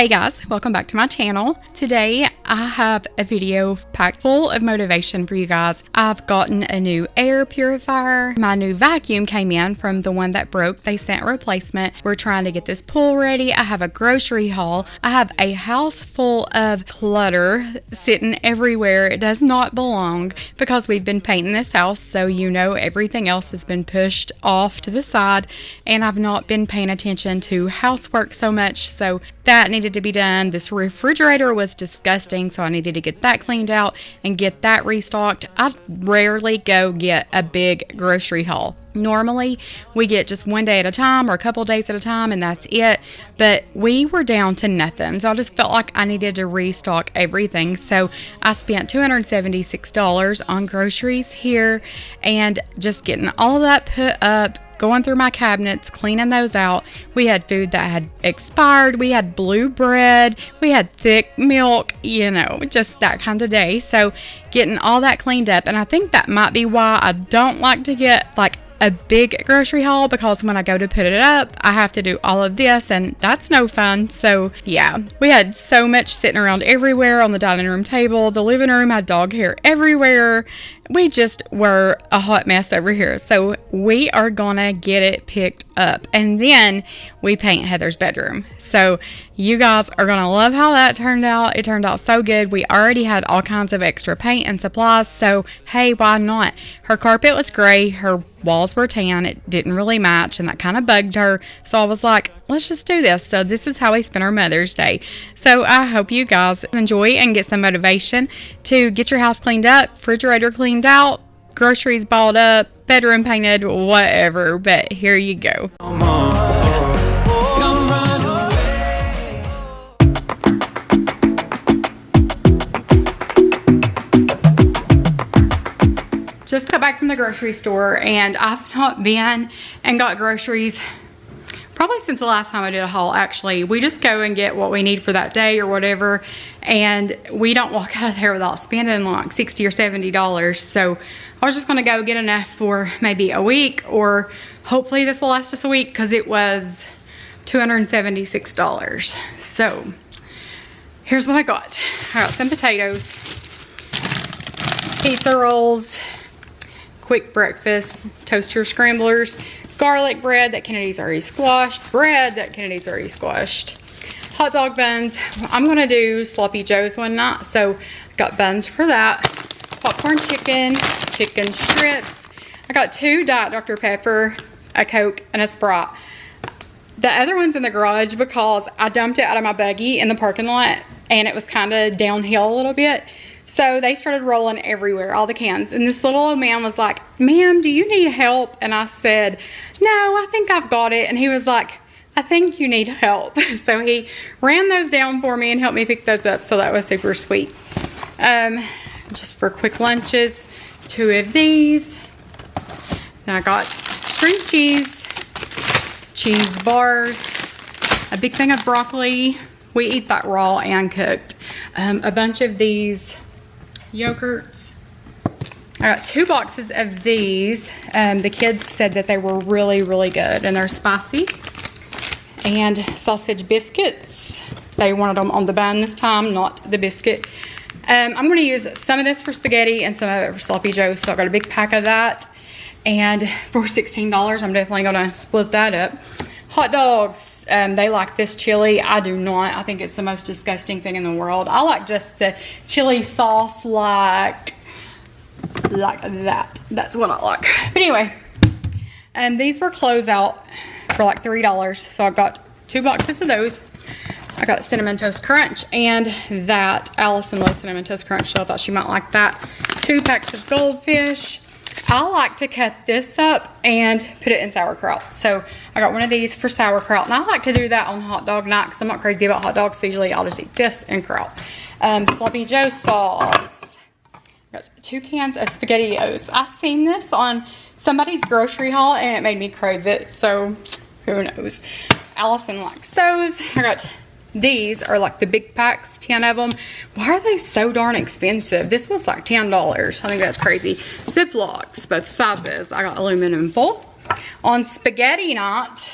Hey guys, welcome back to my channel. Today I have a video packed full of motivation for you guys. I've gotten a new air purifier. My new vacuum came in from the one that broke. They sent a replacement. We're trying to get this pool ready. I have a grocery haul. I have a house full of clutter sitting everywhere. It does not belong because we've been painting this house, so you know everything else has been pushed off to the side, and I've not been paying attention to housework so much, so that needed to be done. This refrigerator was disgusting, so I needed to get that cleaned out and get that restocked. I rarely go get a big grocery haul. Normally, we get just one day at a time or a couple days at a time, and that's it. But we were down to nothing, so I just felt like I needed to restock everything. So I spent $276 on groceries here and just getting all of that put up, going through my cabinets, cleaning those out. We had food that had expired. We had blue bread. We had thick milk, you know, just that kind of day. So getting all that cleaned up. And I think that might be why I don't like to get like a big grocery haul, because when I go to put it up, I have to do all of this, and that's no fun. So yeah, we had so much sitting around everywhere on the dining room table. The living room had dog hair everywhere. We just were a hot mess over here. So we are gonna get it picked up, and then we paint Heather's bedroom. So you guys are gonna love how that turned out. It turned out so good. We already had all kinds of extra paint and supplies, so hey, why not? Her carpet was gray, her walls were tan. It didn't really match, and that kind of bugged her. So I was like, let's just do this. So this is how we spent our Mother's Day. So I hope you guys enjoy and get some motivation to get your house cleaned up, refrigerator cleaned out, groceries balled up, bedroom painted, whatever. But here you go. Just got back from the grocery store, and I've not been and got groceries probably since the last time I did a haul. Actually, we just go and get what we need for that day or whatever, and we don't walk out of there without spending like $60 or $70. So I was just gonna go get enough for maybe a week, or hopefully this will last us a week, because it was $276. So here's what I got. I got some potatoes, pizza rolls, quick breakfast, toaster scramblers, garlic bread that Kennedy's already squashed, bread that Kennedy's already squashed, hot dog buns. I'm gonna do sloppy joes one night, so got buns for that, popcorn chicken, chicken strips. I got 2 Diet Dr. Pepper, a Coke, and a Sprite. The other one's in the garage because I dumped it out of my buggy in the parking lot, and it was kind of downhill a little bit. So they started rolling everywhere, all the cans. And this little old man was like, ma'am, do you need help? And I said, no, I think I've got it. And he was like, I think you need help. So he ran those down for me and helped me pick those up. So that was super sweet. Just for quick lunches, 2 of these. Then I got string cheese, cheese bars, a big thing of broccoli. We eat that raw and cooked. A bunch of these yogurts. I got 2 boxes of these. The kids said that they were really, really good, and they're spicy. And sausage biscuits. They wanted them on the bun this time, not the biscuit. I'm going to use some of this for spaghetti and some of it for sloppy joe, so I got a big pack of that. And for $16, I'm definitely going to split that up. Hot dogs. They like this chili. I do not. I think it's the most disgusting thing in the world. I like just the chili sauce like that. That's what I like. But anyway, these were closeout for like $3. So I got 2 boxes of those. I got Cinnamon Toast Crunch and that Allison loves Cinnamon Toast Crunch, so I thought she might like that. 2 packs of Goldfish. I like to cut this up and put it in sauerkraut. So I got one of these for sauerkraut, and I like to do that on hot dog night because I'm not crazy about hot dogs. So usually I'll just eat this and kraut. Sloppy Joe sauce. Got 2 cans of SpaghettiOs. I seen this on somebody's grocery haul and it made me crave it. So who knows? Allison likes those. I got these are like the big packs, 10 of them. Why are they so darn expensive? This was like $10. I think that's crazy. Ziplocs, both sizes. I got aluminum foil. On spaghetti night,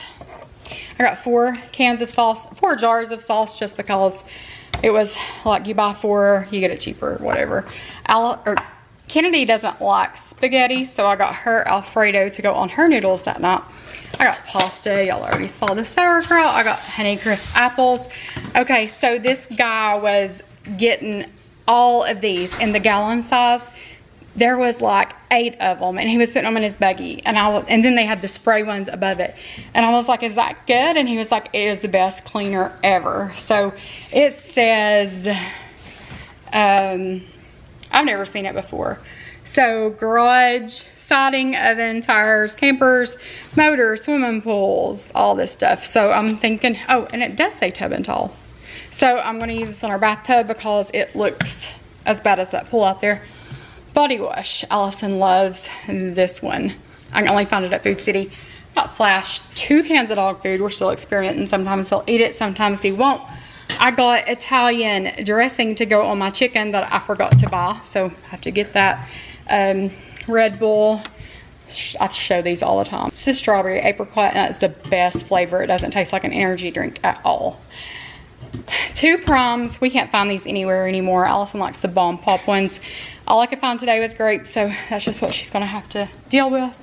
I got 4 cans of sauce, 4 jars of sauce, just because it was like you buy 4, you get it cheaper, whatever. Kennedy doesn't like spaghetti, so I got her Alfredo to go on her noodles that night. I got pasta. Y'all already saw the sauerkraut. I got Honeycrisp apples. Okay, so this guy was getting all of these in the gallon size. There was like 8 of them, and he was putting them in his buggy. And then they had the spray ones above it. And I was like, is that good? And he was like, it is the best cleaner ever. So it says, I've never seen it before. So garage, siding, oven, tires, campers, motors, swimming pools, all this stuff. So I'm thinking, oh, and it does say tub and tall. So I'm going to use this on our bathtub because it looks as bad as that pool out there. Body wash. Allison loves this one. I can only find it at Food City. Got Flash 2 cans of dog food. We're still experimenting. Sometimes he'll eat it, sometimes he won't. I got Italian dressing to go on my chicken that I forgot to buy, so I have to get that. Red Bull. I show these all the time. This is strawberry apricot, and that's the best flavor. It doesn't taste like an energy drink at all. 2 Proms. We can't find these anywhere anymore. Allison likes the bomb pop ones. All I could find today was grape, so that's just what she's going to have to deal with.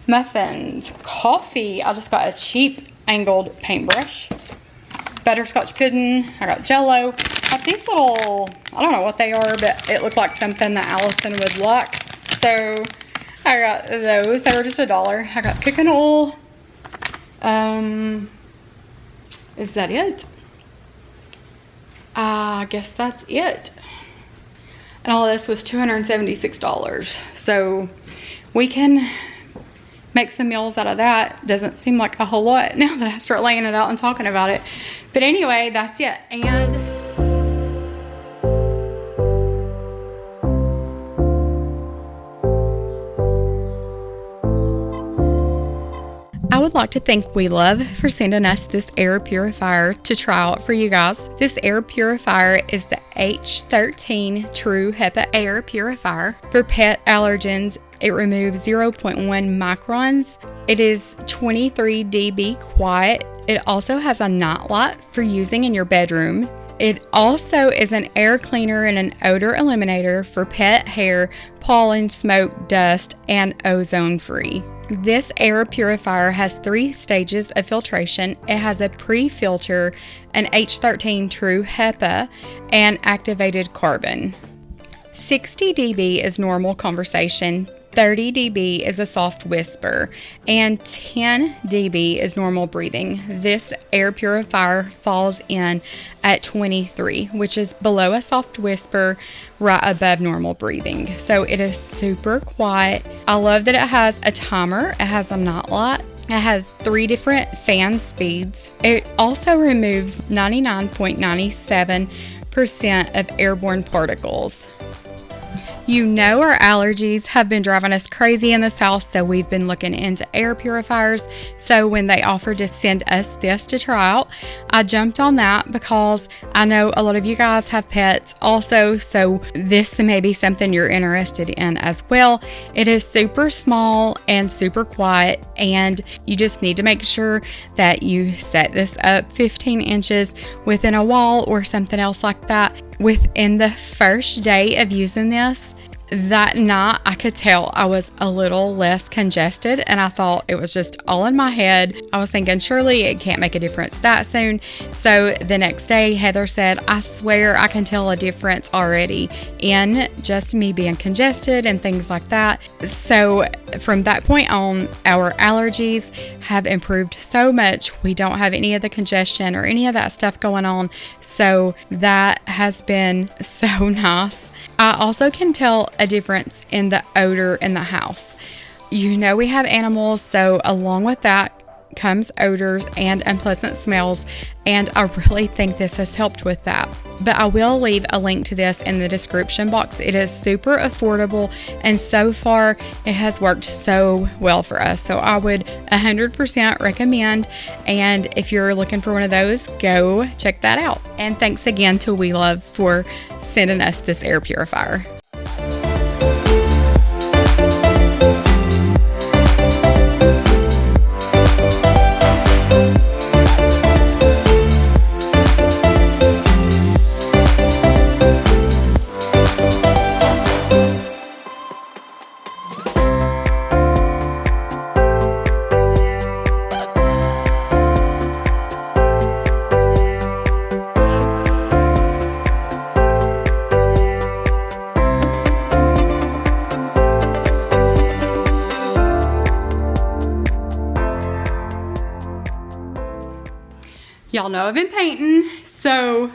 Muffins. Coffee. I just got a cheap angled paintbrush. Butterscotch pudding. I got Jell-O. I got these little, I don't know what they are, but it looked like something that Allison would like. So I got those. They were just $1. I got cooking oil. Is that it? I guess that's it. And all of this was $276. So we can make some meals out of that. Doesn't seem like a whole lot now that I start laying it out and talking about it. But anyway, that's it. And I would like to thank We Love for sending us this air purifier to try out for you guys. This air purifier is the H13 True HEPA air purifier for pet allergens. It removes 0.1 microns. It is 23 dB quiet. It also has a night light for using in your bedroom. It also is an air cleaner and an odor eliminator for pet hair, pollen, smoke, dust, and ozone free. This air purifier has 3 stages of filtration. It has a pre-filter, an H13 True HEPA, and activated carbon. 60 dB is normal conversation, 30 dB is a soft whisper, and 10 dB is normal breathing. This air purifier falls in at 23, which is below a soft whisper, right above normal breathing. So it is super quiet. I love that it has a timer. It has a night light. It has 3 different fan speeds. It also removes 99.97% of airborne particles. You know our allergies have been driving us crazy in this house, so we've been looking into air purifiers. So when they offered to send us this to try out, I jumped on that because I know a lot of you guys have pets also, so this may be something you're interested in as well. It is super small and super quiet, and you just need to make sure that you set this up 15 inches within a wall or something else like that. Within the first day of using this, that night I could tell I was a little less congested, and I thought it was just all in my head. I was thinking surely it can't make a difference that soon. So the next day Heather said, I swear I can tell a difference already in just me being congested and things like that. So from that point on, our allergies have improved so much. We don't have any of the congestion or any of that stuff going on. So that has been so nice. I also can tell a difference in the odor in the house. You know we have animals, so along with that comes odors and unpleasant smells, and I really think this has helped with that. But I will leave a link to this in the description box. It is super affordable, and so far it has worked so well for us. So I would 100% recommend, and if you're looking for one of those, go check that out. And thanks again to We Love for sending us this air purifier. know I've been painting. So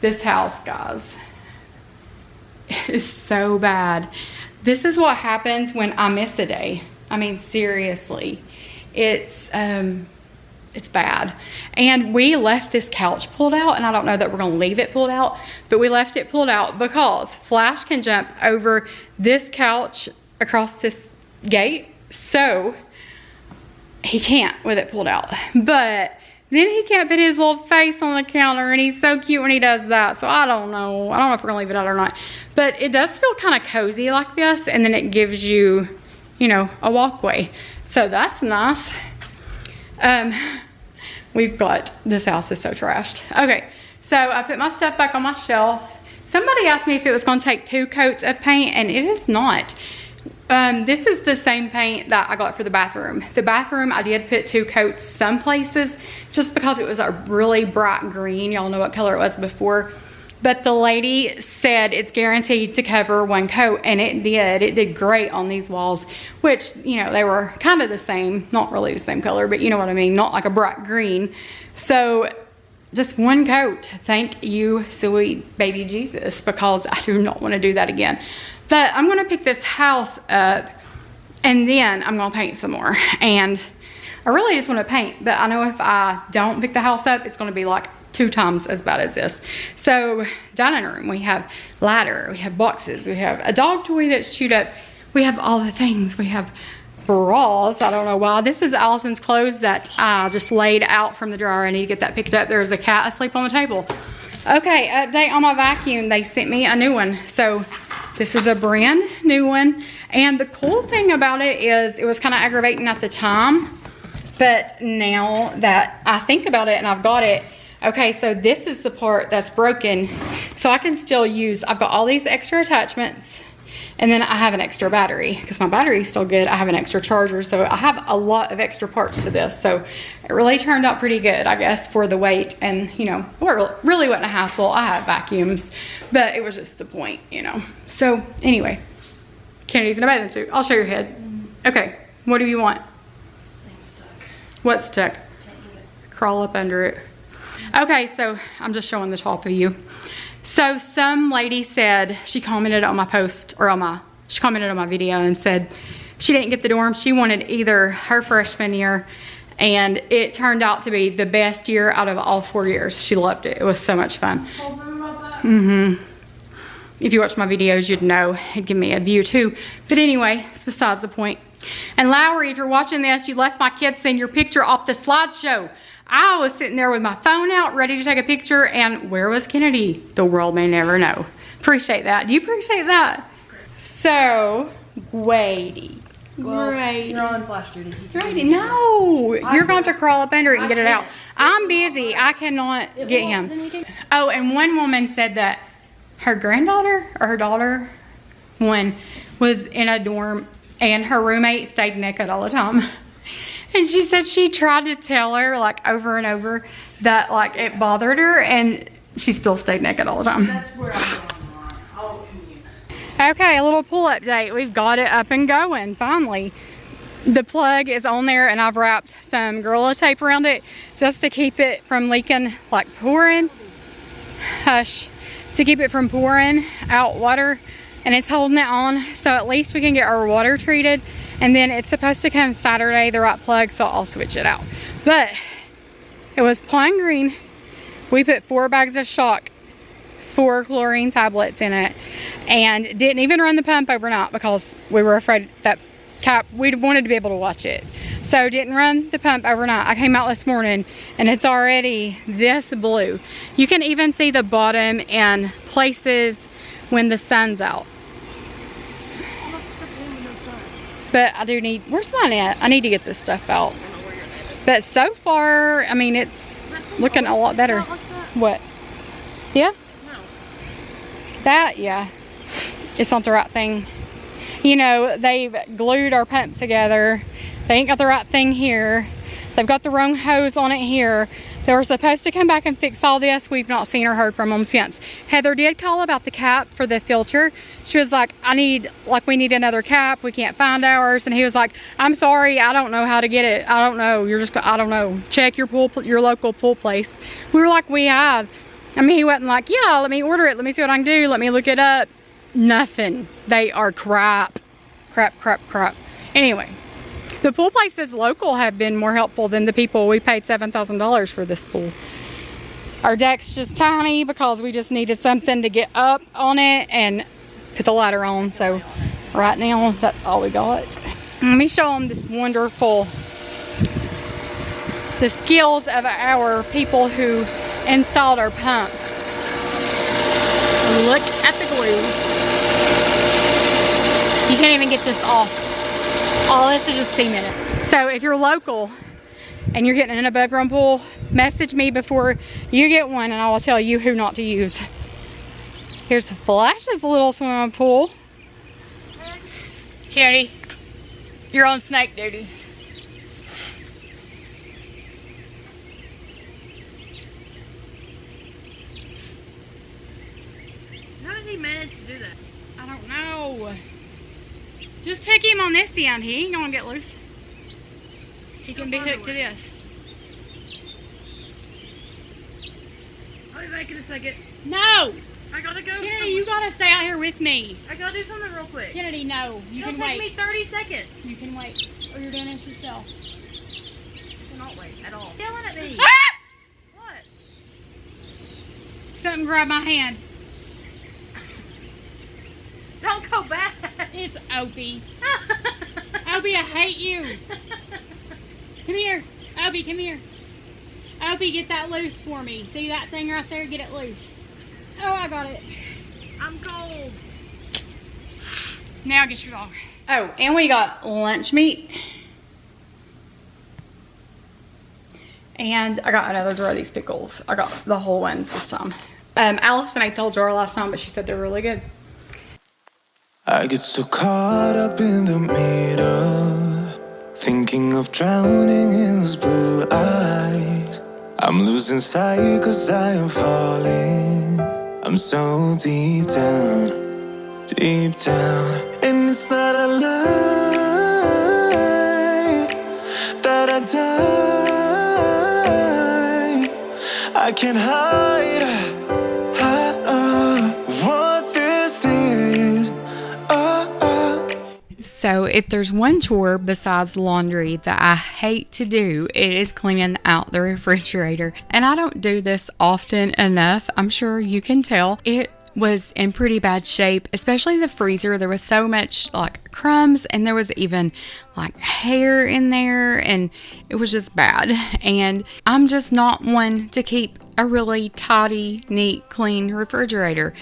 this house, guys, is so bad. This is what happens when I miss a day. I mean, seriously, it's bad. And we left this couch pulled out, and I don't know that we're gonna leave it pulled out, but we left it pulled out because Flash can jump over this couch across this gate, so he can't with it pulled out. But then he can't put his little face on the counter, and he's so cute when he does that. So I don't know if we're gonna leave it out or not. But it does feel kind of cozy like this, and then it gives you, you know, a walkway. So that's nice. We've got, this house is so trashed. Okay, so I put my stuff back on my shelf. Somebody asked me if it was gonna take 2 coats of paint, and it is not. This is the same paint that I got for the bathroom. The bathroom, I did put 2 coats some places just because it was a really bright green. Y'all know what color it was before. But the lady said it's guaranteed to cover 1 coat, and it did. It did great on these walls, which, you know, they were kind of the same, not really the same color, but you know what I mean, not like a bright green. So just 1 coat. Thank you, sweet baby Jesus, because I do not want to do that again. But I'm gonna pick this house up, and then I'm gonna paint some more. And I really just want to paint, but I know if I don't pick the house up, it's gonna be like 2 times as bad as this. So dining room, we have ladder, we have boxes, we have a dog toy that's chewed up, we have all the things, we have bras. I don't know why. This is Allison's clothes that I just laid out from the dryer. I need to get that picked up. There's a cat asleep on the table. Okay, update on my vacuum. They sent me a new one. So this is a brand new one. And the cool thing about it is it was kind of aggravating at the time, but now that I think about it and I've got it, okay, so this is the part that's broken. So I can still use, I've got all these extra attachments, and then I have an extra battery because my battery is still good. I have an extra charger, so I have a lot of extra parts to this. So it really turned out pretty good, I guess, for the weight. And, you know, it really wasn't a hassle. I have vacuums, but it was just the point, you know. So anyway, Kennedy's in a bathing suit. I'll show your head. Okay, what do you want? Stuck. What's stuck? Crawl up under it. Okay, so I'm just showing the top of you. So some lady said, she commented on my post, or she commented on my video and said she didn't get the dorm. She wanted either her freshman year, and it turned out to be the best year out of all 4 years. She loved it. It was so much fun. Told them about that? Mm-hmm. If you watch my videos, you'd know. It'd give me a view too. But anyway, it's besides the point. And Lowry, if you're watching this, you left my kids send your picture off the slideshow. I was sitting there with my phone out, ready to take a picture, and where was Kennedy? The world may never know. Appreciate that. Do you appreciate that? So, Grady. Well, Grady. you're on flash duty. Grady, no. You're going to have to crawl up under it and get it out. I'm busy. I cannot get him. Oh, and one woman said that her granddaughter or her daughter, one, was in a dorm and her roommate stayed naked all the time. And she said she tried to tell her like over and over that like it bothered her, and she still stayed naked all the time. That's where I'm going. I'll commute. Okay, a little pool update. We've got it up and going finally. The plug is on there, and I've wrapped some Gorilla Tape around it just to keep it from leaking, like pouring. Hush. To keep it from pouring out water, and it's holding it on, so at least we can get our water treated. And then it's supposed to come Saturday, the right plug, so I'll switch it out. But it was plain green. We put 4 bags of shock, 4 chlorine tablets in it, and didn't even run the pump overnight because we were afraid that we wanted to be able to watch it. So didn't run the pump overnight. I came out this morning and it's already this blue. You can even see the bottom in places when the sun's out. But I do need, where's mine at? I need to get this stuff out. But so far, I mean, it's looking a lot better. What? Yes? No. That, yeah. It's not the right thing. You know, they've glued our pump together. They ain't got the right thing here. They've got the wrong hose on it here. They were supposed to come back and fix all this. We've not seen or heard from them since. Heather did call about the cap for the filter. She was like, we need another cap. We can't find ours. And he was like, I'm sorry, I don't know how to get it. I don't know. I don't know. Check your local pool place. We were like, we have. I mean, he wasn't like, yeah, let me order it. Let me see what I can do. Let me look it up. Nothing. They are crap. Crap. Anyway. The pool places local have been more helpful than the people we paid $7,000 for this pool. Our deck's just tiny because we just needed something to get up on it and put the ladder on. So right now, that's all we got. Let me show them this wonderful, the skills of our people who installed our pump. Look at the glue. You can't even get this off. All this is just cement. So if you're local and you're getting an above ground pool, message me before you get one and I will tell you who not to use. Here's Flash's little swimming pool. Kitty, you're on snake duty. How did he manage to do that? I don't know. Just take him on this end. He ain't gonna get loose. He can be hooked to this. I'll be back in a second. No! I gotta go. Kennedy, you gotta stay out here with me. I gotta do something real quick. Kennedy, no. You can wait. It'll take me 30 seconds. You can wait. Or you're doing this yourself. I cannot wait at all. Yelling at me. Ah! What? Something grabbed my hand. Don't go back. It's Opie. Opie, I hate you. Come here. Opie, come here. Opie, get that loose for me. See that thing right there? Get it loose. Oh, I got it. I'm cold. Now get your dog. Oh, and we got lunch meat. And I got another jar of these pickles. I got the whole ones this time. Allison ate the whole jar last time, but she said they're really good. I get so caught up in the middle, thinking of drowning in those blue eyes. I'm losing sight 'cause I am falling. I'm so deep down, and it's not a lie that I die. I can't hide what this is. So if there's one chore besides laundry that I hate to do, it is cleaning out the refrigerator. And I don't do this often enough. I'm sure you can tell. It was in pretty bad shape, especially the freezer. There was so much like crumbs and there was even like hair in there and it was just bad. And I'm just not one to keep a really tidy, neat, clean refrigerator.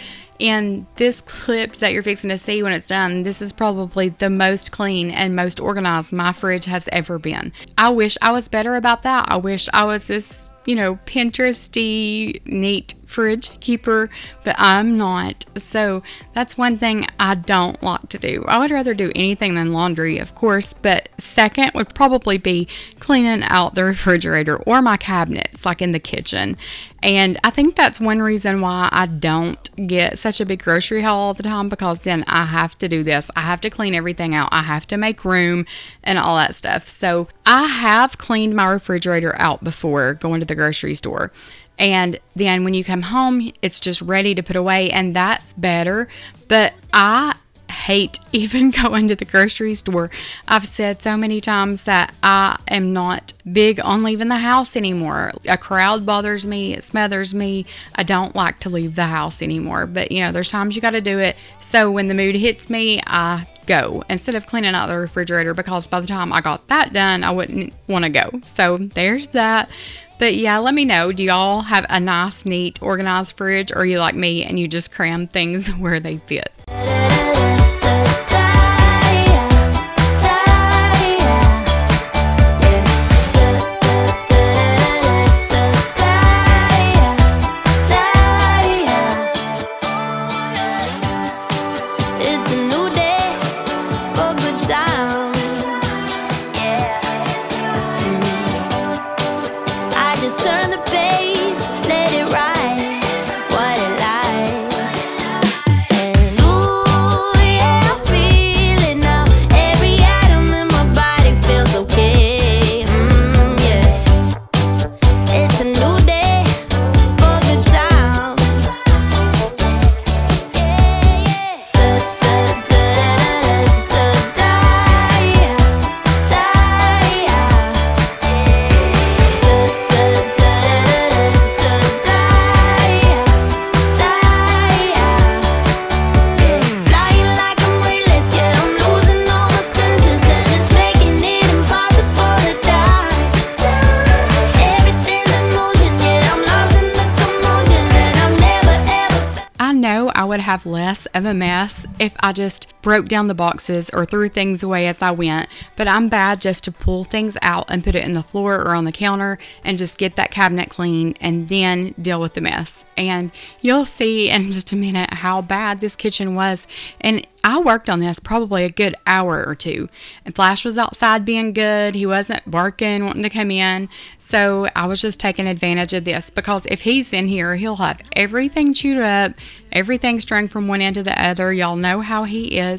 And this clip that you're fixing to see when it's done, this is probably the most clean and most organized my fridge has ever been. I wish I was better about that. I wish I was this, Pinteresty, neat fridge keeper, but I'm not. So that's one thing I don't like to do. I would rather do anything than laundry, of course, but second would probably be cleaning out the refrigerator or my cabinets, like in the kitchen. And I think that's one reason why I don't get such a big grocery haul all the time, because then I have to do this. I have to clean everything out. I have to make room and all that stuff. So I have cleaned my refrigerator out before going to the grocery store. And then when you come home, it's just ready to put away, and that's better. But I hate even going to the grocery store. I've said so many times that I am not big on leaving the house anymore. A crowd bothers me. It smothers me. I don't like to leave the house anymore. But, there's times you got to do it. So when the mood hits me, I go instead of cleaning out the refrigerator, because by the time I got that done, I wouldn't want to go. So there's that. But yeah, let me know. Do y'all have a nice, neat, organized fridge, or are you like me and you just cram things where they fit? Turn the page, let it write what it likes. And ooh, yeah, I feel it now. Every atom in my body feels okay. Yeah. It's a new day for good time. Yeah, yeah. Flying like I'm weightless, yeah, I'm losing all my senses, and it's making it impossible to die. Everything's in motion, yeah, I'm lost in the commotion, and I'm never ever. I know I would have less of a mess if I just broke down the boxes or threw things away as I went, but I'm bad just to pull things out and put it in the floor or on the counter and just get that cabinet clean and then deal with the mess. And you'll see in just a minute how bad this kitchen was. And I worked on this probably a good hour or two. And Flash was outside being good. He wasn't barking, wanting to come in. So I was just taking advantage of this, because if he's in here, he'll have everything chewed up, everything strung from one end to the other. Y'all know how he is.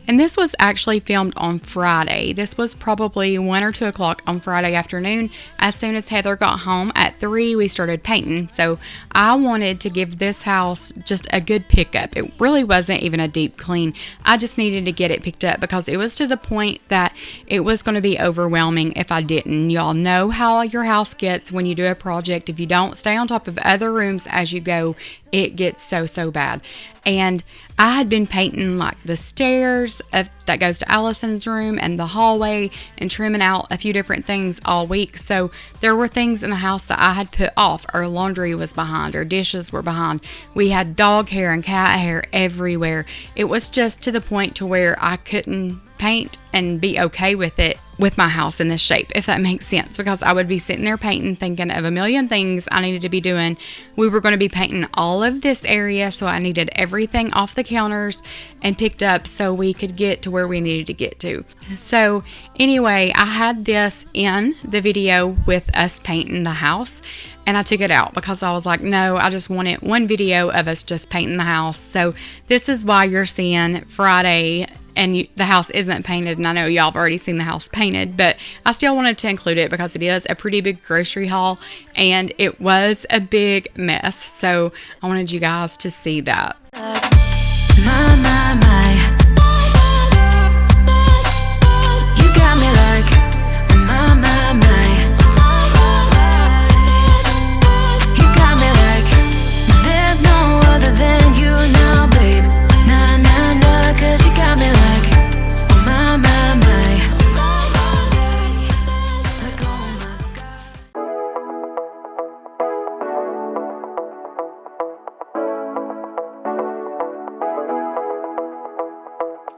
And this was actually filmed on Friday. This was probably 1 or 2 o'clock on Friday afternoon. As soon as Heather got home at 3, we started painting. So I wanted to give this house just a good pickup. It really wasn't even a deep clean. I just needed to get it picked up because it was to the point that it was going to be overwhelming if I didn't. Y'all know how your house gets when you do a project. If you don't stay on top of other rooms as you go, it gets so bad. And I had been painting like the stairs that goes to Allison's room and the hallway and trimming out a few different things all week. So there were things in the house that I had put off. Our laundry was behind, our dishes were behind. We had dog hair and cat hair everywhere. It was just to the point to where I couldn't paint and be okay with it, with my house in this shape, if that makes sense, because I would be sitting there painting, thinking of a million things I needed to be doing. We were going to be painting all of this area, so I needed everything off the counters and picked up so we could get to where we needed to get to. So anyway, I had this in the video with us painting the house, and I took it out because I was like, no, I just wanted one video of us just painting the house. So this is why you're seeing Friday and the house isn't painted. And I know y'all have already seen the house painted, but I still wanted to include it because it is a pretty big grocery haul and it was a big mess. So I wanted you guys to see that. My. You got me like my. You got me like there's no other than you now, babe. Nah, 'cause you got me like my. Like, oh my God.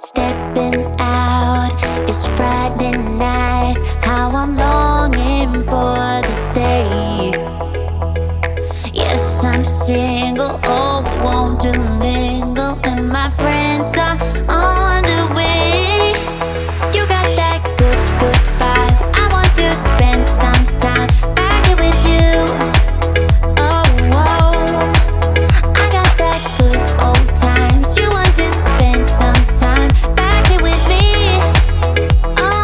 Stepping out, it's Friday night. How I'm longing for this day. Yes, I'm single, oh, we want to mingle, and my friends are on the way. You got that good vibe. I want to spend some time back here with you. Oh, I got that good old times. You want to spend some time back here with me. Oh,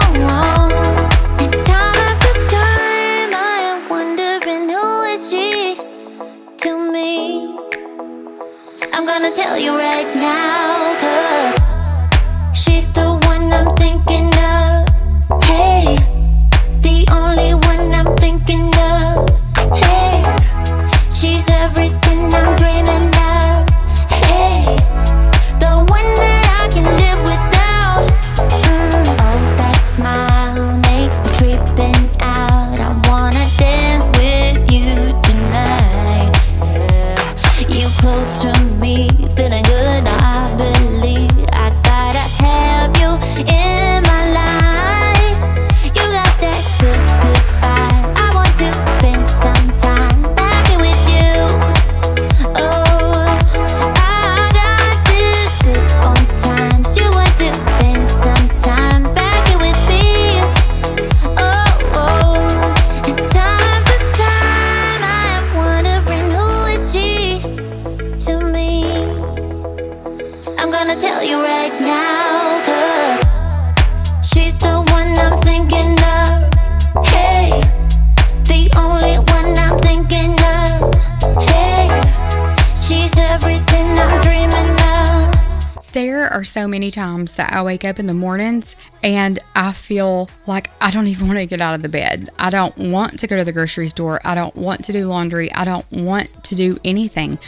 and time after time I am wondering who is she to me. I'm gonna tell you right now, 'cause she's the one I'm thinking of. Hey, the only one I'm thinking of. Hey, she's everything I'm dreaming of. Hey, the one that I can live without. Oh, that smile makes me tripping out. I wanna dance with you tonight. Yeah, you close to me, feeling good. I believe I gotta have you in my life. You got that good vibe. I want to spend some time back here with you. Oh, I got this good old times. You want to spend some time back here with me. Oh, and time after time I am wanna tell you right now, 'cause she's the one I'm thinking of. Hey, the only one I'm thinking of. Hey, she's everything I'm dreaming of. There are so many times that I wake up in the mornings and I feel like I don't even want to get out of the bed. I don't want to go to the grocery store. I don't want to do laundry. I don't want to do anything.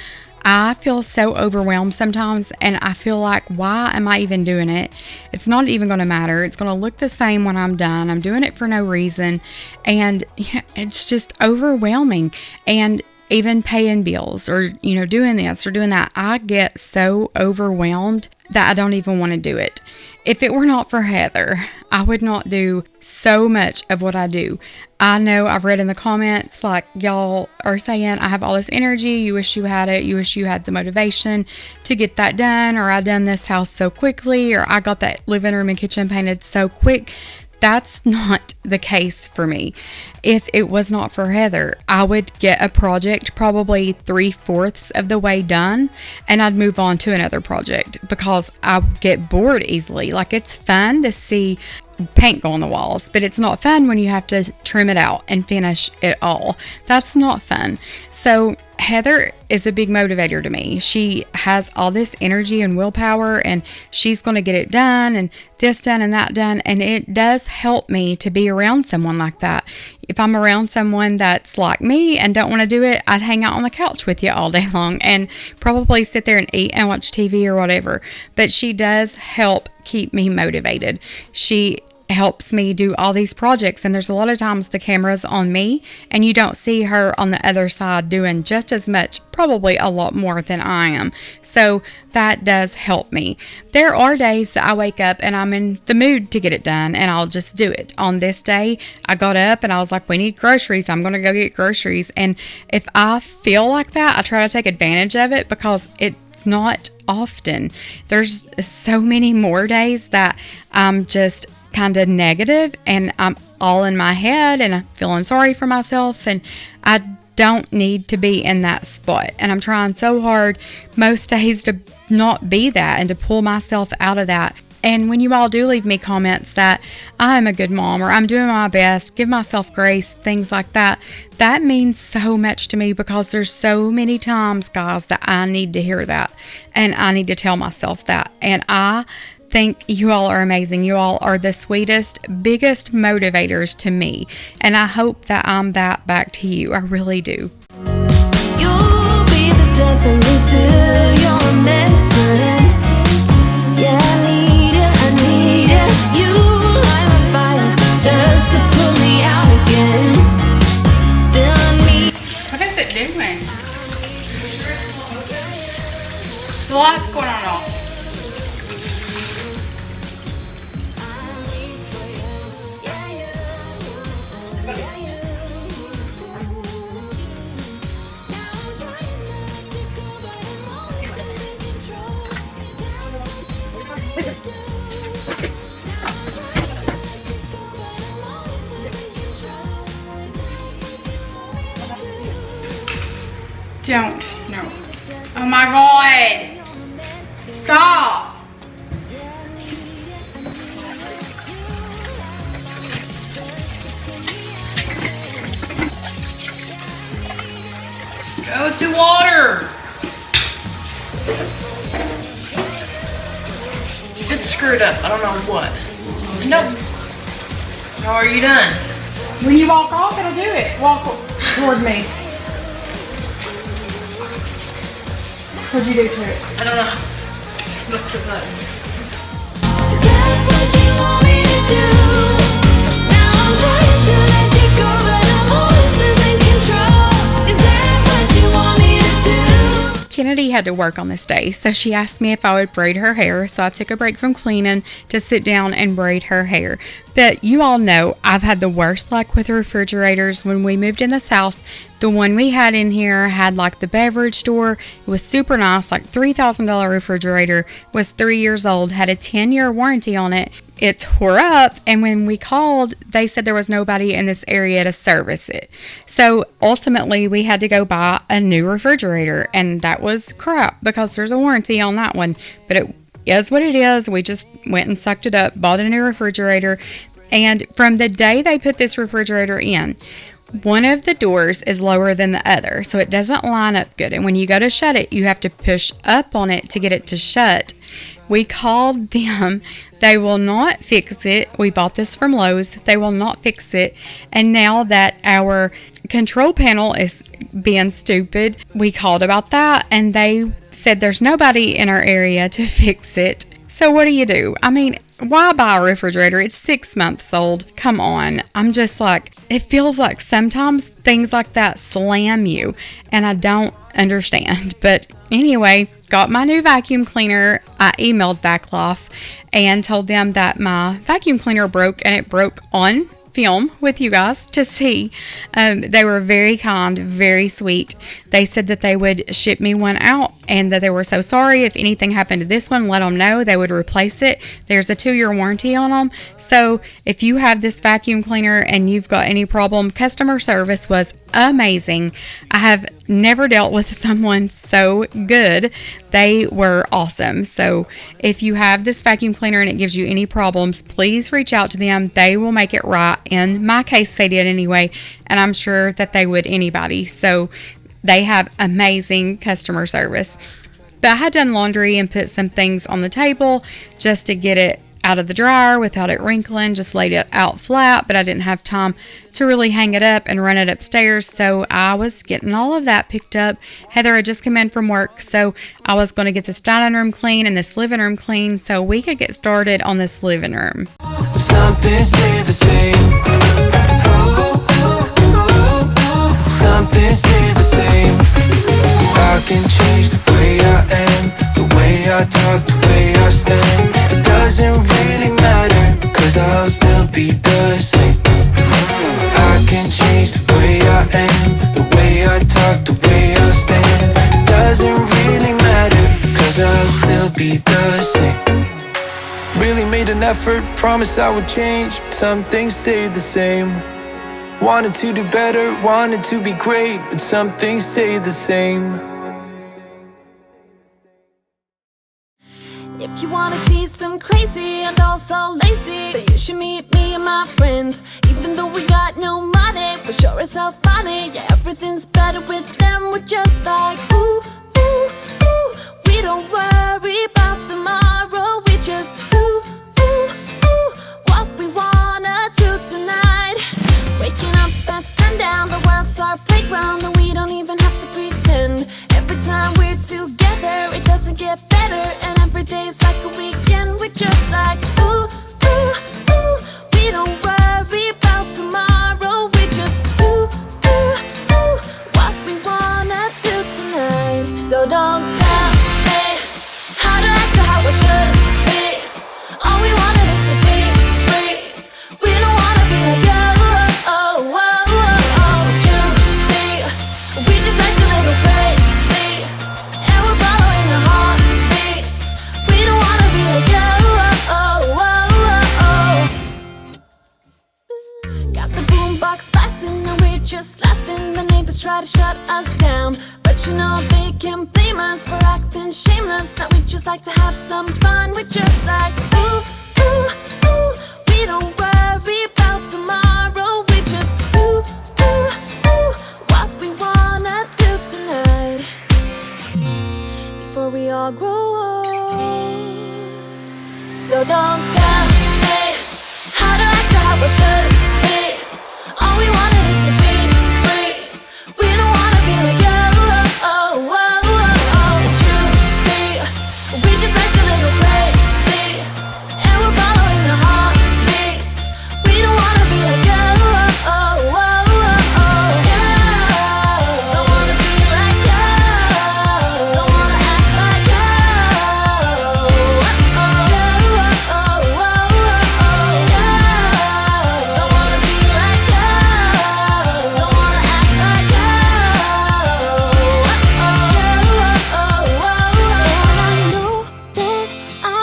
I feel so overwhelmed sometimes, and I feel like, why am I even doing it? It's not even going to matter. It's going to look the same when I'm done. I'm doing it for no reason, and it's just overwhelming. And even paying bills or, doing this or doing that, I get so overwhelmed that I don't even want to do it. If it were not for Heather, I would not do so much of what I do. I know I've read in the comments, like, y'all are saying, I have all this energy. You wish you had it. You wish you had the motivation to get that done, or I done this house so quickly, or I got that living room and kitchen painted so quick. That's not the case for me. If it was not for Heather, I would get a project probably 3/4 of the way done and I'd move on to another project because I get bored easily. Like, it's fun to see paint go on the walls, but it's not fun when you have to trim it out and finish it all. That's not fun. So Heather is a big motivator to me. She has all this energy and willpower, and she's going to get it done and this done and that done. And it does help me to be around someone like that. If I'm around someone that's like me and don't want to do it, I'd hang out on the couch with you all day long and probably sit there and eat and watch TV or whatever. But she does help keep me motivated. She helps me do all these projects, and there's a lot of times the camera's on me and you don't see her on the other side doing just as much, probably a lot more than I am. So that does help me. There are days that I wake up and I'm in the mood to get it done and I'll just do it. On this day, I got up and I was like, we need groceries. I'm going to go get groceries. And if I feel like that, I try to take advantage of it because it's not often. There's so many more days that I'm just kind of negative and I'm all in my head and I'm feeling sorry for myself, and I don't need to be in that spot. And I'm trying so hard most days to not be that and to pull myself out of that. And when you all do leave me comments that I'm a good mom or I'm doing my best, give myself grace, things like that, that means so much to me because there's so many times, guys, that I need to hear that and I need to tell myself that. And I think you all are amazing. You all are the sweetest, biggest motivators to me. And I hope that I'm that back to you. I really do. You'll be the death of me still. You're a medicine. Yeah, I need it. You light my fire just to put me out again. Still in me. What is it doing? There's a lot going on. Don't. No. Oh my God. Stop. Go to water. It's screwed up. I don't know what. Nope. How are you done? When you walk off, it'll do it. Walk toward me. What'd you do to it? I don't know. Look to the buttons. Is that what you want me to do? Now I'm trying to let you go, but I'm always losing control. Is that what you want me to do? Kennedy had to work on this day, so she asked me if I would braid her hair, so I took a break from cleaning to sit down and braid her hair. But you all know I've had the worst luck with refrigerators. When we moved in this house, the one we had in here had like the beverage store. It was super nice, like $3,000 refrigerator, was 3 years old, had a 10-year warranty on it. It tore up, and when we called, they said there was nobody in this area to service it. So ultimately, we had to go buy a new refrigerator, and that was crap because there's a warranty on that one. But is what it is. We just went and sucked it up, bought a new refrigerator. And from the day they put this refrigerator in, one of the doors is lower than the other, so it doesn't line up good. And when you go to shut it, you have to push up on it to get it to shut. We called them. They will not fix it. We bought this from Lowe's. They will not fix it. And now that our control panel is being stupid, we called about that, and they said there's nobody in our area to fix it. So what do? I mean, why buy a refrigerator? It's 6 months old. Come on. I'm just like, it feels like sometimes things like that slam you, and I don't understand. But anyway, got my new vacuum cleaner. I emailed Backloff and told them that my vacuum cleaner broke, and it broke on film with you guys to see. They were very kind, very sweet. They said that they would ship me one out and that they were so sorry if anything happened to this one, let them know. They would replace it. There's a 2-year warranty on them. So if you have this vacuum cleaner and you've got any problem, customer service was amazing. I have never dealt with someone so good. They were awesome. So if you have this vacuum cleaner and it gives you any problems, please reach out to them. They will make it right. In my case, they did anyway, and I'm sure that they would anybody. So they have amazing customer service. But I had done laundry and put some things on the table just to get it out of the dryer without it wrinkling, just laid it out flat, but I didn't have time to really hang it up and run it upstairs, so I was getting all of that picked up. Heather had just come in from work, so I was going to get this dining room clean and this living room clean so we could get started on this living room. Something stay the same. Something stay the same. I can change the way I am, the way I talk, the way I stand. It doesn't really matter, cause I'll still be the same. I can change the way I am, the way I talk, the way I stand. It doesn't really matter, cause I'll still be the same. Really made an effort, promised I would change, but some things stayed the same. Wanted to do better, wanted to be great, but some things stayed the same. If you wanna see some crazy and also lazy, then you should meet me and my friends. Even though we got no money, for sure as hell funny. Yeah, everything's better with them. We're just like, ooh, ooh, ooh. We don't worry about tomorrow. We just ooh, ooh, ooh. What we wanna do tonight. Waking up at sundown, the world's our playground, and we don't even have to pretend. Every time we're together, it doesn't get better, and every day's like a weekend. We're just like, ooh, ooh, ooh. We don't worry about tomorrow. We just ooh, ooh, ooh. What we wanna do tonight. So don't tell me how to act or how I should be. All we wanted is to be free. We don't wanna be like you. And we're just laughing. The neighbors try to shut us down, but you know they can't blame us for acting shameless. Now we just like to have some fun. We're just like, ooh, ooh, ooh. We don't worry about tomorrow. We just ooh, ooh, ooh. What we wanna do tonight before we all grow old. So don't tell me how to act or how I should be. All we wanted is to be free. We don't wanna be like you. Oh, oh, oh, oh. You see, we just like a little crazy, and we're following the heartbeats. We don't wanna be like you. Oh, oh, oh, oh. Yeah. Don't wanna be like you. Don't wanna act like you. Oh, oh, oh, oh, oh. Yeah. Don't wanna be like you.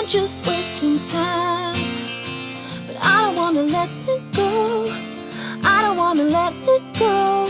Just wasting time, but I don't wanna let it go. I don't wanna let it go,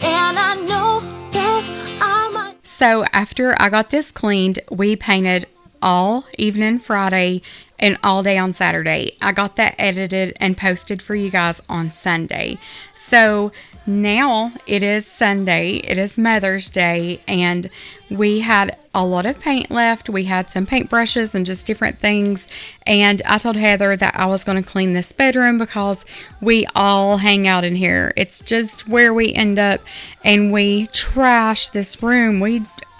and I know that I might. So after I got this cleaned, we painted all evening Friday and all day on Saturday. I got that edited and posted for you guys on Sunday. So now it is Sunday, it is Mother's Day, and we had a lot of paint left. We had some paintbrushes and just different things. And I told Heather that I was going to clean this bedroom because we all hang out in here. It's just where we end up, and we trash this room.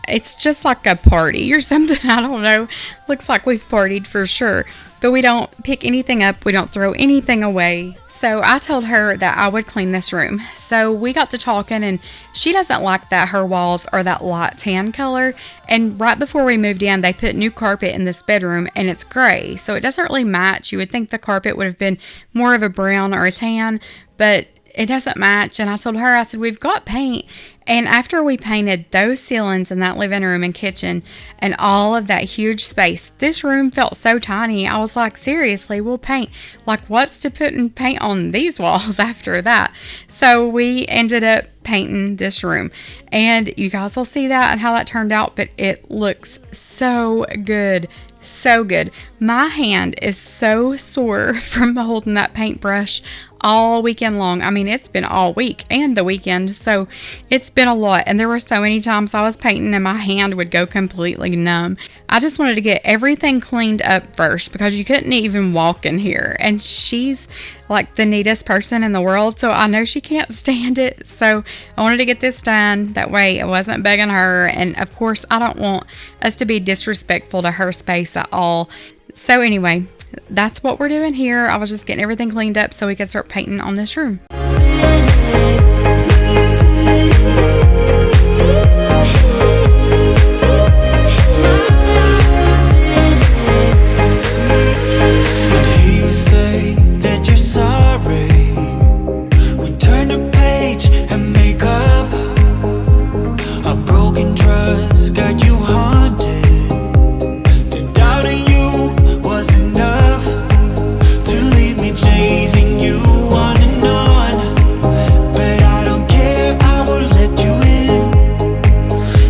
It's just like a party or something. I don't know. Looks like we've partied for sure. But we don't pick anything up. We don't throw anything away. So I told her that I would clean this room. So we got to talking, and she doesn't like that her walls are that light tan color. And right before we moved in, they put new carpet in this bedroom, and it's gray. So it doesn't really match. You would think the carpet would have been more of a brown or a tan, but it doesn't match. And I told her, I said, we've got paint. And after we painted those ceilings in that living room and kitchen and all of that huge space, this room felt so tiny. I was like, seriously, we'll paint. Like, what's to put in paint on these walls after that? So we ended up painting this room. And you guys will see that and how that turned out. But it looks so good. So good. My hand is so sore from holding that paintbrush all weekend long. I mean, it's been all week and the weekend, so it's been a lot. And there were so many times I was painting and my hand would go completely numb. I just wanted to get everything cleaned up first because you couldn't even walk in here. And she's like the neatest person in the world, so I know she can't stand it. So I wanted to get this done. That way I wasn't begging her. And of course, I don't want us to be disrespectful to her space at all. So anyway, that's what we're doing here. I was just getting everything cleaned up so we could start painting on this room. You say that you're sorry. We turn the page and make up. A broken trust got you haunted. The doubt in you was enough to leave me chasing you on and on. But I don't care, I will let you in.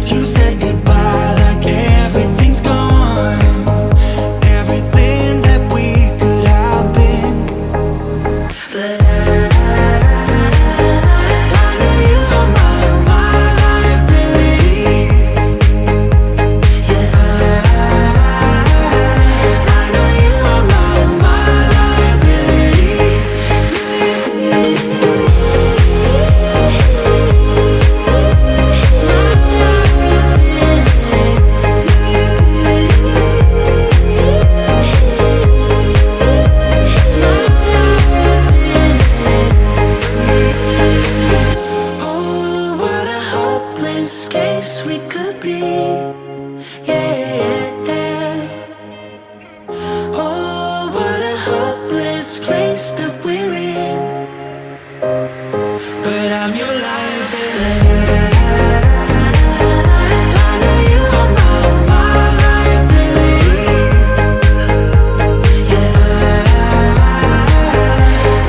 You said goodbye like everything's gone. Everything that we could have been. But I know you are my liability. Yeah, I know you are my liability. Oh, what a hopeless case we could be. Yeah. Oh, what a hopeless place that we're in. But I'm your liability. I know you are my liability. Yeah,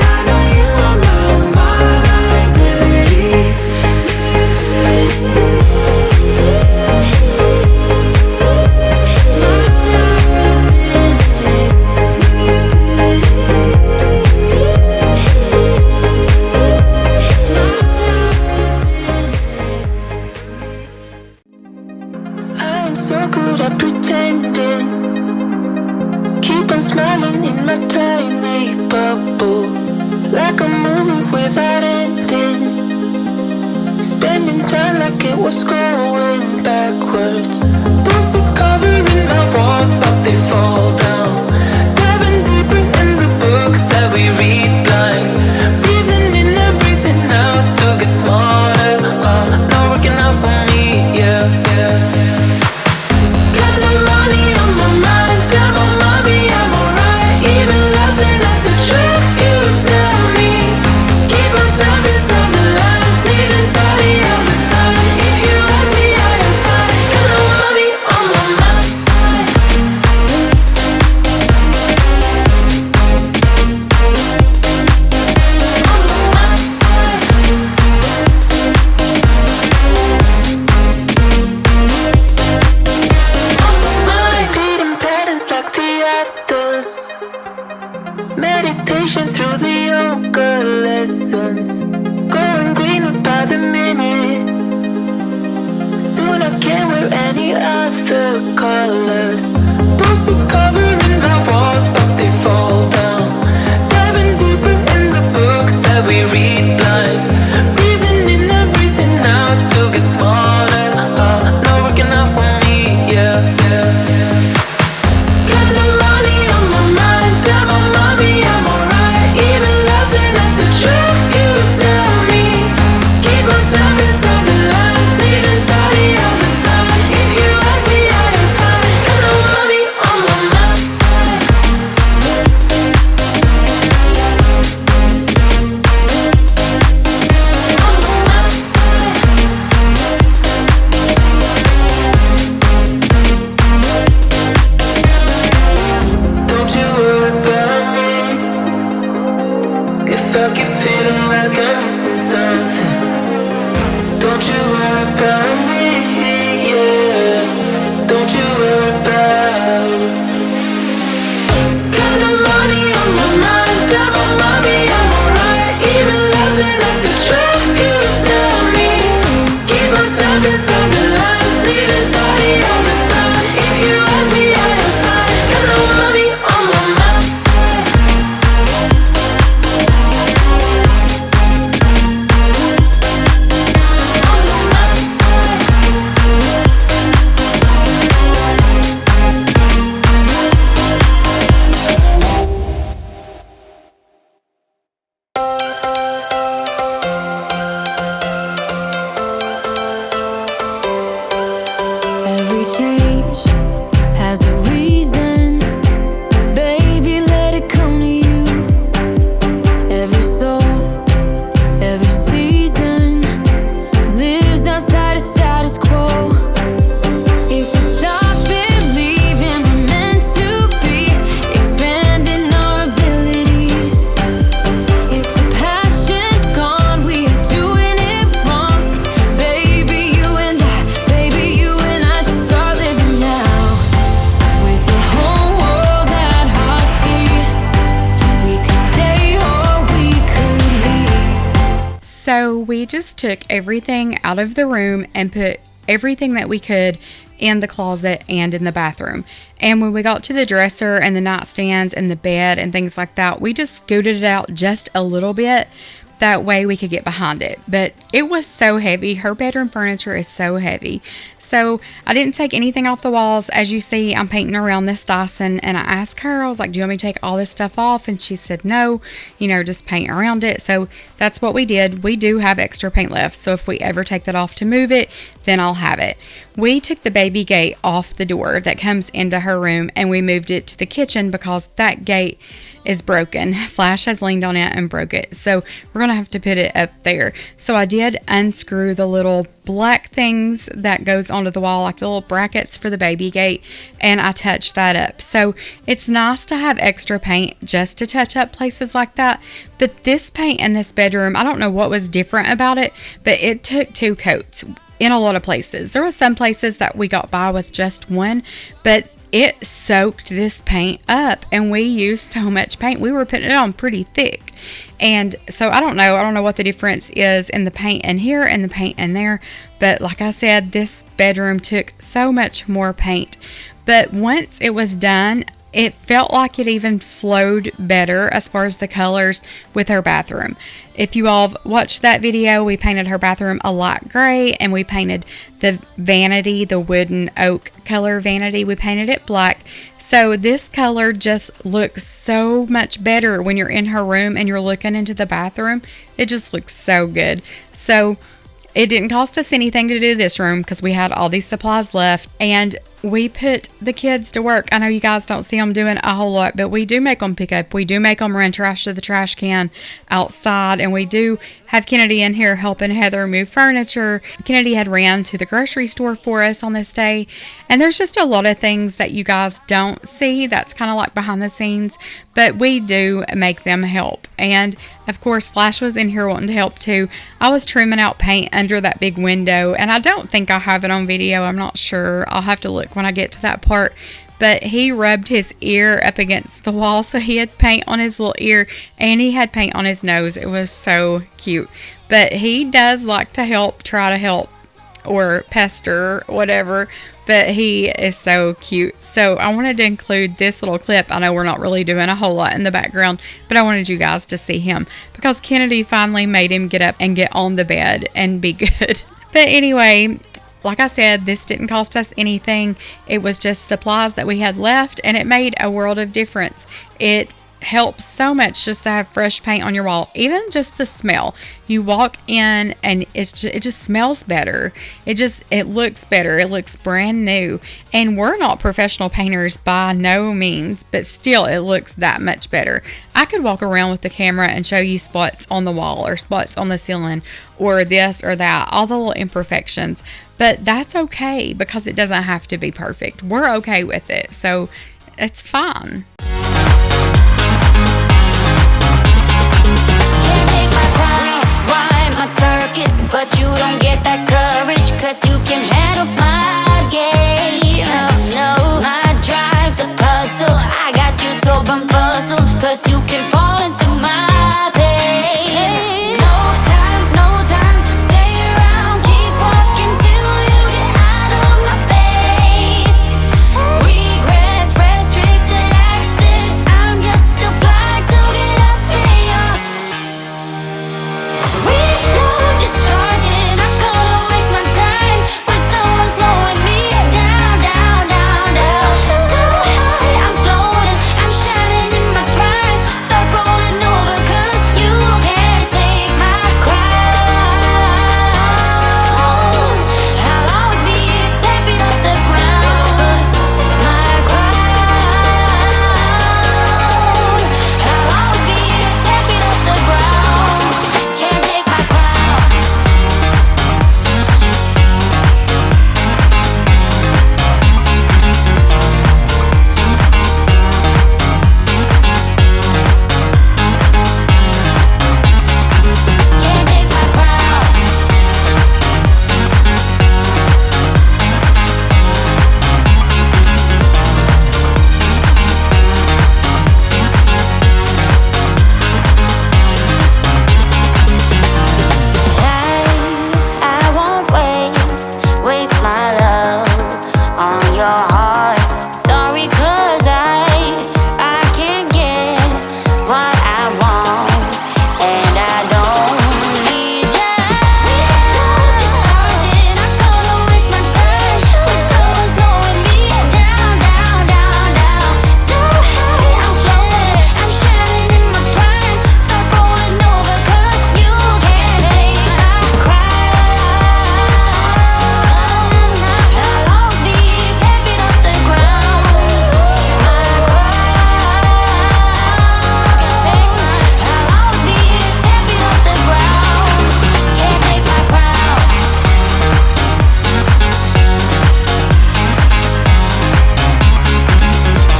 I know you are my liability. I'm so good at pretending. Keep on smiling in my tiny bubble, like a movie without ending. Spending time like it was going backwards. Bruises covering my walls, but they fall down. Diving deeper in the books that we read blind. Breathing in and breathing out to get smarter. Not working out for me, yeah. Got no money on my mind, tell my mommy I'm alright. Even laughing at the tricks you tell me. Keep myself inside the lines, neat and tidy all the time. If you ask me, I me at the colors. Posters covering my walls, but they fall down. Diving deeper in the books that we read blind. Breathing in and breathing out to get smarter. Not working out for me, yeah, yeah, yeah. Got no money on my mind, tell my mommy I'm alright. Even laughing at the jokes you tell me. Keep myself inside the lines, neat and tidy all the time. If you ask me, I am fine. Got no money on my mind. Don't you worry about me. If I keep feeling like I'm missing something, don't you worry about me, yeah. Don't you worry about. Got no money on my mind, tell my mommy I'm alright. Even laughing at the jokes you tell me. Keep myself inside the lines, neat and tidy all the time. If you ask me, I am fine. Got no money on my mind. Every change has a reason. Baby, let it come to you. Every soul, every season lives outside of status quo. If we stop believing we're meant to be, expanding our abilities. If the passion's gone, we are doing it wrong. Baby, you and I should start living now. With the whole world at our feet, we could stay or we could leave. So we just took everything out of the room and put everything that we could in the closet and in the bathroom. And when we got to the dresser and the nightstands and the bed and things like that, we just scooted it out just a little bit. That way we could get behind it. But it was so heavy. Her bedroom furniture is so heavy. So I didn't take anything off the walls. As you see, I'm painting around this Dyson, and I asked her, I was like, do you want me to take all this stuff off? And she said, no, just paint around it. So that's what we did. We do have extra paint left. So if we ever take that off to move it, then I'll have it. We took the baby gate off the door that comes into her room, and we moved it to the kitchen because that gate is broken. Flash has leaned on it and broke it. So we're going to have to put it up there. So I did unscrew the little black things that goes onto the wall, like the little brackets for the baby gate, and I touched that up. So it's nice to have extra paint just to touch up places like that. But this paint in this bedroom, I don't know what was different about it, but it took 2 coats in a lot of places. There were some places that we got by with just one, but it soaked this paint up, and we used so much paint. We were putting it on pretty thick. And so I don't know what the difference is in the paint in here and the paint in there. But like I said, this bedroom took so much more paint. But once it was done, it felt like it even flowed better as far as the colors with her bathroom. If you all watched that video, we painted her bathroom a light gray, and we painted the vanity, the wooden oak color vanity, we painted it black. So this color just looks so much better when you're in her room and you're looking into the bathroom. It just looks so good. So it didn't cost us anything to do this room because we had all these supplies left, and we put the kids to work. I know you guys don't see them doing a whole lot, but we do make them pick up. We do make them run trash to the trash can outside, and we do have Kennedy in here helping Heather move furniture. Kennedy had ran to the grocery store for us on this day, and there's just a lot of things that you guys don't see. That's kind of like behind the scenes, but we do make them help. And of course, Flash was in here wanting to help too. I was trimming out paint under that big window, and I don't think I have it on video. I'm not sure. I'll have to look when I get to that part. But he rubbed his ear up against the wall, so he had paint on his little ear, and he had paint on his nose. It was so cute. But he does like to help, try to help or pester, whatever, but he is so cute. So I wanted to include this little clip. I know we're not really doing a whole lot in the background, but I wanted you guys to see him because Kennedy finally made him get up and get on the bed and be good. But anyway, like I said, this didn't cost us anything. It was just supplies that we had left, and it made a world of difference. It helps so much just to have fresh paint on your wall. Even just the smell, you walk in and it just smells better. It looks better. It looks brand new. And we're not professional painters by no means, but still it looks that much better. I could walk around with the camera and show you spots on the wall or spots on the ceiling or this or that, all the little imperfections, but that's okay because it doesn't have to be perfect. We're okay with it, so it's fine. Circuits, but you don't get that courage, cause you can handle my game. No, my drive's a puzzle. I got you so bumfuzzled, cause you can fall into my pain. No time to stay around. Keep walking till you get out of my face. Regrets, restricted access. I'm just a flag to get up in your. Discharging, I'm gonna waste my time when someone's slowing me down, down, down, down. So high, I'm floating, I'm shining in my prime. Start rolling over, cause you can't take my crown. I'll always be 10 feet off the ground. My crown. I'll always be 10 feet off the ground. Can't take my crown. Can't take my crown. I won't waste my love on your heart. Sorry, cause I can't get what I want, and I don't need you. Discharging, I'm gonna waste my time when someone's slowing me down, down, down, down. So high, I'm floating, I'm shining in my prime. Start rolling over, cause you can't take my crown. I'll always be 10 feet off the ground. My crown. I'll always be 10 feet off the ground. Can't take my crown.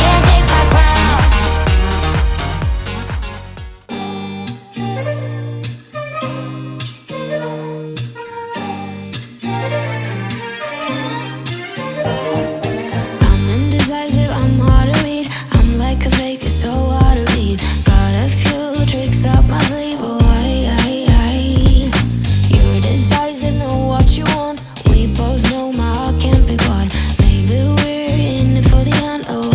Can't take my crown. I'm indecisive, I'm hard to read. I'm like a fake, it's so hard to lead. Got a few tricks up my sleeve, oh You're decisive, know what you want. We both know my heart can't be bought. Maybe we're in it for the hunt, oh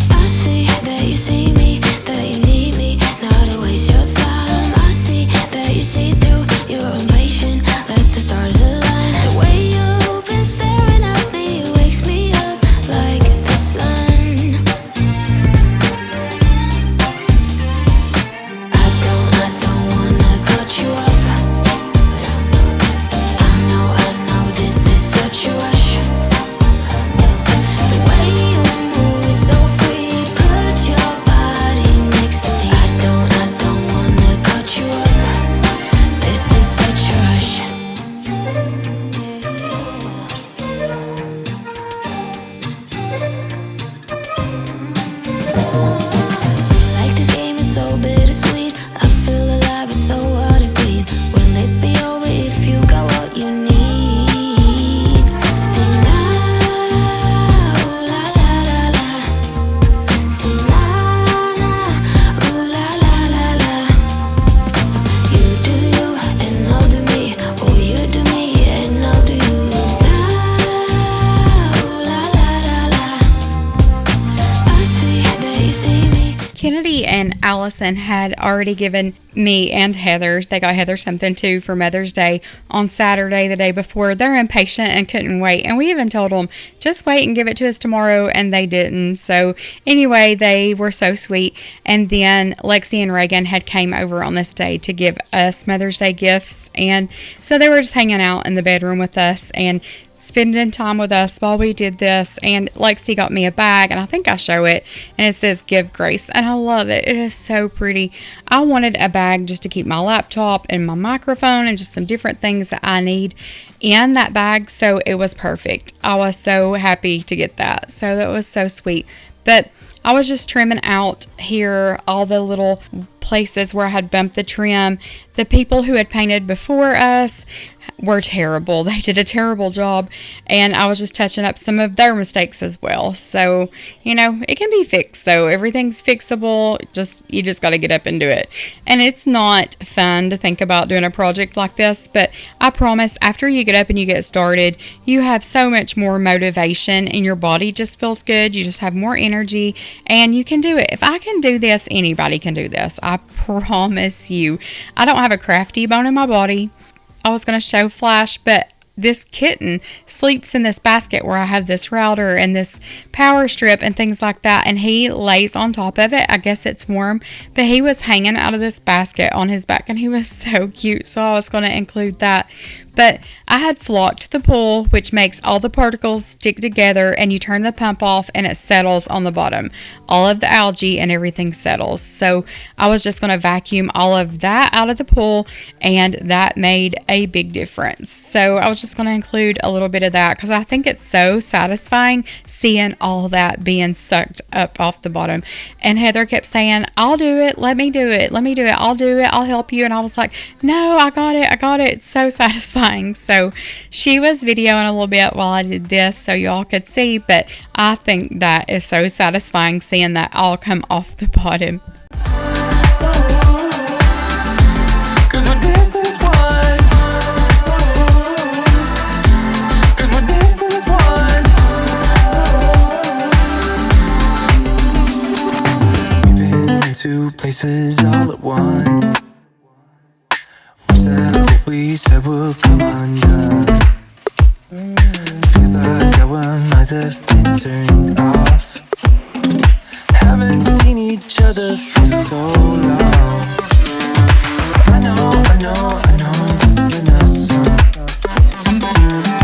I see that you see me, that you need me, not to waste your time. I see that you see through, you're impatient, let the stars align. The way you've been staring Allison had already given me and Heather, they got Heather something too for Mother's Day on Saturday, the day before. They're impatient and couldn't wait. And we even told them, just wait and give it to us tomorrow. And they didn't. So anyway, they were so sweet. And then Lexi and Reagan had came over on this day to give us Mother's Day gifts. And so they were just hanging out in the bedroom with us and spending time with us while we did this. And Lexi got me a bag, and I think I show it, and it says Give Grace, and I love it. It is so pretty. I wanted a bag just to keep my laptop and my microphone and just some different things that I need in that bag, so it was perfect. I was so happy to get that, so that was so sweet. But I was just trimming out here all the little places where I had bumped the trim. The people who had painted before us were terrible. They did a terrible job, and I was just touching up some of their mistakes as well. So, it can be fixed though. Everything's fixable. You just got to get up and do it. And it's not fun to think about doing a project like this, but I promise after you get up and you get started, you have so much more motivation and your body just feels good. You just have more energy and you can do it. If I can do this, anybody can do this. I promise you. I don't have a crafty bone in my body. I was going to show Flash, but this kitten sleeps in this basket where I have this router and this power strip and things like that, and he lays on top of it. I guess it's warm, but he was hanging out of this basket on his back, and he was so cute, so I was going to include that. But I had flocked the pool, which makes all the particles stick together, and you turn the pump off and it settles on the bottom. All of the algae and everything settles. So I was just going to vacuum all of that out of the pool, and that made a big difference. So I was just going to include a little bit of that because I think it's so satisfying seeing all that being sucked up off the bottom. And Heather kept saying, I'll do it. Let me do it. Let me do it. I'll do it. I'll help you. And I was like, no, I got it. I got it. It's so satisfying. So she was videoing a little bit while I did this so y'all could see, but I think that is so satisfying seeing that all come off the bottom. We've been in two places all at once. What we said would come undone. Feels like our minds have been turned off. Haven't seen each other for so long. I know this isn't us.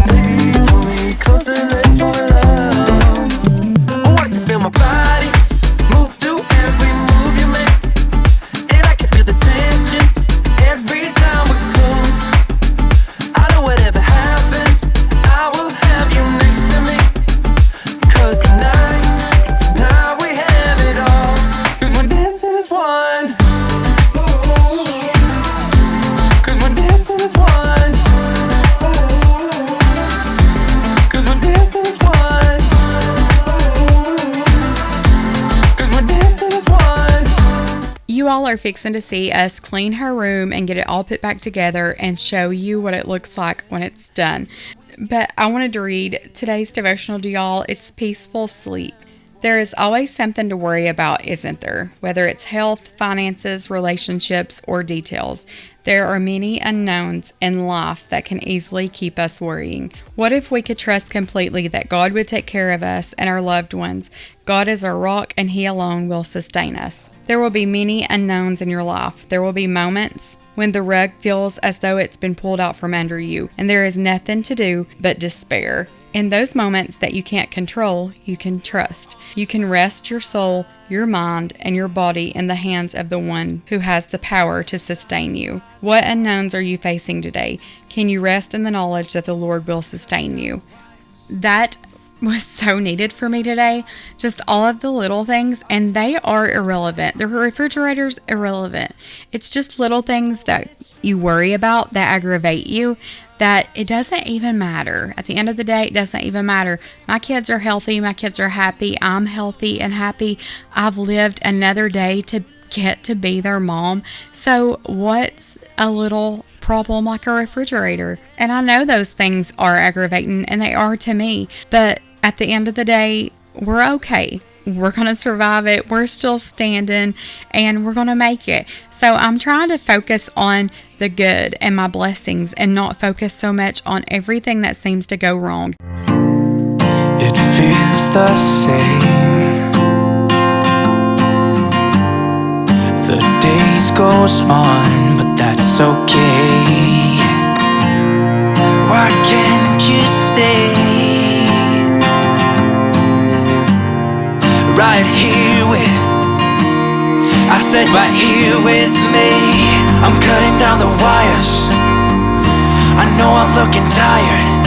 Baby, pull me closer, let's fall in love. Oh, I can feel my body move to every move you make, and I can feel the tension every time we're close. I know whatever happens, I will have you next to me. 'Cause tonight we have it all. 'Cause we're dancing as one. 'Cause we're dancing as one. 'Cause we're dancing as one. 'Cause we're dancing as one. You all are fixing to see us clean her room and get it all put back together and show you what it looks like when it's done. But I wanted to read today's devotional to y'all. It's Peaceful Sleep. There is always something to worry about, isn't there? Whether it's health, finances, relationships, or details. There are many unknowns in life that can easily keep us worrying. What if we could trust completely that God would take care of us and our loved ones? God is our rock and He alone will sustain us. There will be many unknowns in your life. There will be moments when the rug feels as though it's been pulled out from under you and there is nothing to do but despair. In those moments that you can't control, you can trust. You can rest your soul, your mind, and your body in the hands of the one who has the power to sustain you. What unknowns are you facing today? Can you rest in the knowledge that the Lord will sustain you? That was so needed for me today. Just all of the little things, and they are irrelevant. The refrigerator's irrelevant. It's just little things that you worry about that aggravate you, that it doesn't even matter. At the end of the day, it doesn't even matter. My kids are healthy. My kids are happy. I'm healthy and happy. I've lived another day to get to be their mom. So what's a little problem like a refrigerator? And I know those things are aggravating, and they are to me, but at the end of the day, we're okay. we're going to survive it. We're still standing and we're going to make it. So I'm trying to focus on the good and my blessings and not focus so much on everything that seems to go wrong. It feels the same. The days goes on, but that's okay. Why can't you stay right here with, I said right here with me. I'm cutting down the wires. I know I'm looking tired.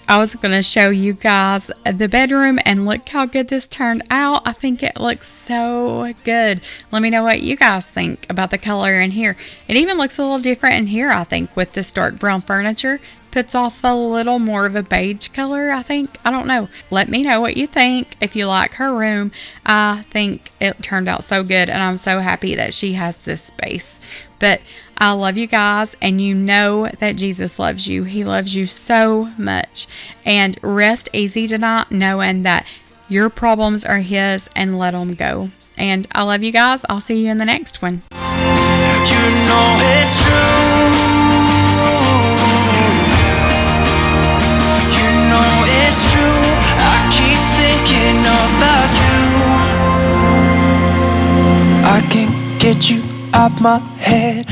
I was going to show you guys the bedroom, and look how good this turned out. I think it looks so good. Let me know what you guys think about the color in here. It even looks a little different in here, I think, with this dark brown furniture. Puts off a little more of a beige color, I think. I don't know. Let me know what you think if you like her room. I think it turned out so good, and I'm so happy that she has this space. But I love you guys, and you know that Jesus loves you. He loves you so much. And rest easy tonight knowing that your problems are His, and let them go. And I love you guys. I'll see you in the next one. You know it's true. You know it's true. I keep thinking about you. I can't get you out my head.